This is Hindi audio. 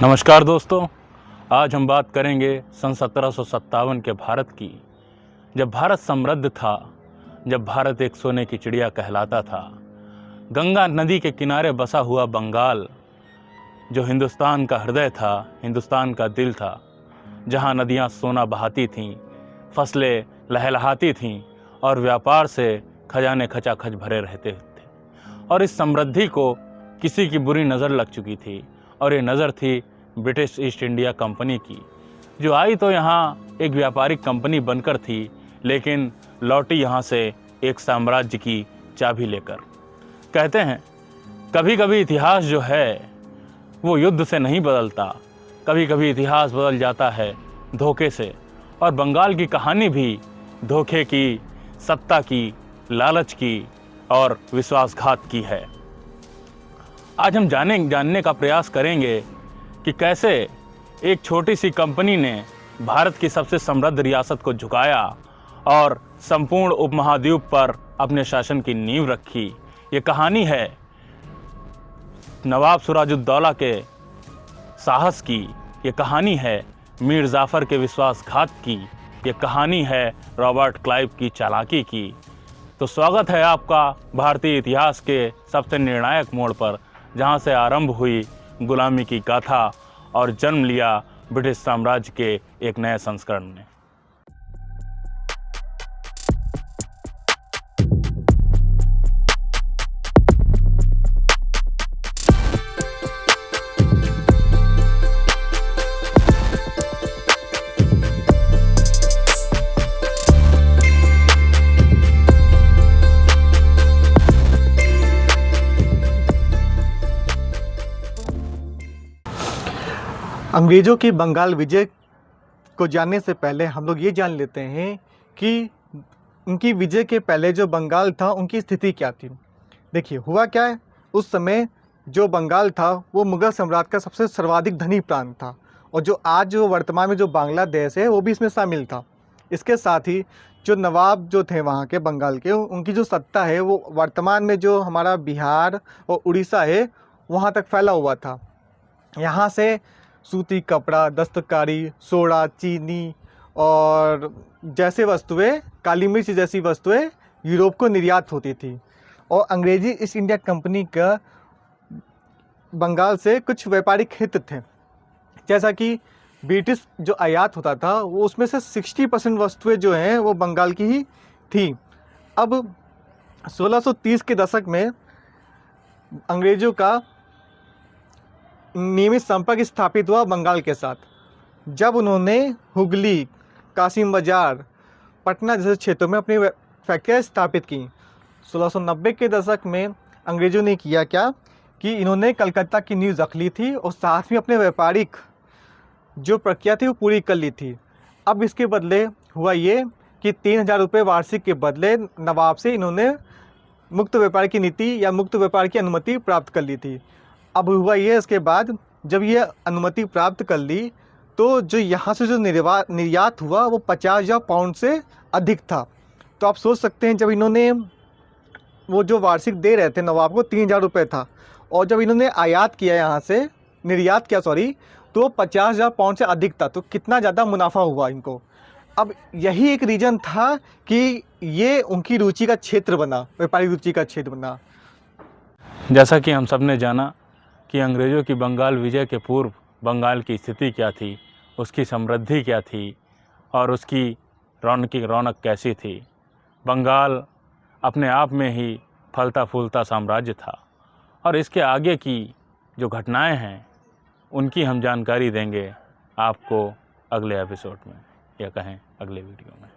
नमस्कार दोस्तों, आज हम बात करेंगे सन 1757 के भारत की, जब भारत समृद्ध था, जब भारत एक सोने की चिड़िया कहलाता था। गंगा नदी के किनारे बसा हुआ बंगाल, जो हिंदुस्तान का हृदय था, हिंदुस्तान का दिल था, जहां नदियां सोना बहाती थीं, फसलें लहलहाती थीं और व्यापार से खजाने खचाखच भरे रहते थे। और इस समृद्धि को किसी की बुरी नज़र लग चुकी थी, और ये नज़र थी ब्रिटिश ईस्ट इंडिया कंपनी की, जो आई तो यहाँ एक व्यापारिक कंपनी बनकर थी, लेकिन लौटी यहाँ से एक साम्राज्य की चाबी लेकर। कहते हैं कभी कभी इतिहास जो है वो युद्ध से नहीं बदलता, कभी कभी इतिहास बदल जाता है धोखे से। और बंगाल की कहानी भी धोखे की, सत्ता की, लालच की और विश्वासघात की है। आज हम जानने का प्रयास करेंगे कि कैसे एक छोटी सी कंपनी ने भारत की सबसे समृद्ध रियासत को झुकाया और संपूर्ण उपमहाद्वीप पर अपने शासन की नींव रखी। ये कहानी है नवाब सिराजुद्दौला के साहस की, ये कहानी है मीर जाफ़र के विश्वासघात की, ये कहानी है रॉबर्ट क्लाइव की चालाकी की। तो स्वागत है आपका भारतीय इतिहास के सबसे निर्णायक मोड़ पर, जहां से आरंभ हुई गुलामी की गाथा और जन्म लिया ब्रिटिश साम्राज्य के एक नए संस्करण ने। अंग्रेज़ों की बंगाल विजय को जानने से पहले हम लोग ये जान लेते हैं कि उनकी विजय के पहले जो बंगाल था उनकी स्थिति क्या थी। देखिए हुआ क्या है, उस समय जो बंगाल था वो मुग़ल सम्राट का सबसे सर्वाधिक धनी प्रांत था, और जो आज जो वर्तमान में जो बांग्लादेश है वो भी इसमें शामिल था। इसके साथ ही जो नवाब जो थे वहाँ के बंगाल के, उनकी जो सत्ता है वो वर्तमान में जो हमारा बिहार और उड़ीसा है वहाँ तक फैला हुआ था। यहाँ से सूती कपड़ा, दस्तकारी, सोडा, चीनी और जैसे वस्तुएं, काली मिर्च जैसी वस्तुएं यूरोप को निर्यात होती थी। और अंग्रेजी ईस्ट इंडिया कंपनी का बंगाल से कुछ व्यापारिक हित थे, जैसा कि ब्रिटिश जो आयात होता था वो उसमें से 60% वस्तुएं जो हैं वो बंगाल की ही थी। अब 1630 के दशक में अंग्रेज़ों का नियमित संपर्क स्थापित हुआ बंगाल के साथ, जब उन्होंने हुगली, कासिम बाजार, पटना जैसे क्षेत्रों में अपनी फैक्ट्रियाँ स्थापित की। 1690 के दशक में अंग्रेज़ों ने किया क्या कि इन्होंने कलकत्ता की नींव रख ली थी और साथ में अपने व्यापारिक जो प्रक्रिया थी वो पूरी कर ली थी। अब इसके बदले हुआ ये कि 3000 रुपये वार्षिक के बदले नवाब से इन्होंने मुक्त व्यापार की नीति या मुक्त व्यापार की अनुमति प्राप्त कर ली थी। अब हुआ ये, इसके बाद जब ये अनुमति प्राप्त कर ली तो जो यहाँ से जो निर्यात हुआ वो 50,000 पाउंड से अधिक था। तो आप सोच सकते हैं, जब इन्होंने वो जो वार्षिक दे रहे थे नवाब को 3000 रुपये था, और जब इन्होंने आयात किया यहाँ से, निर्यात किया सॉरी, तो 50,000 पाउंड से अधिक था, तो कितना ज़्यादा मुनाफा हुआ इनको। अब यही एक रीज़न था कि ये उनकी रुचि का क्षेत्र बना, व्यापारिक रुचि का क्षेत्र बना। जैसा कि हम सब ने जाना कि अंग्रेज़ों की बंगाल विजय के पूर्व बंगाल की स्थिति क्या थी, उसकी समृद्धि क्या थी और उसकी रौनक कैसी थी। बंगाल अपने आप में ही फलता फूलता साम्राज्य था, और इसके आगे की जो घटनाएं हैं उनकी हम जानकारी देंगे आपको अगले एपिसोड में, या कहें अगले वीडियो में।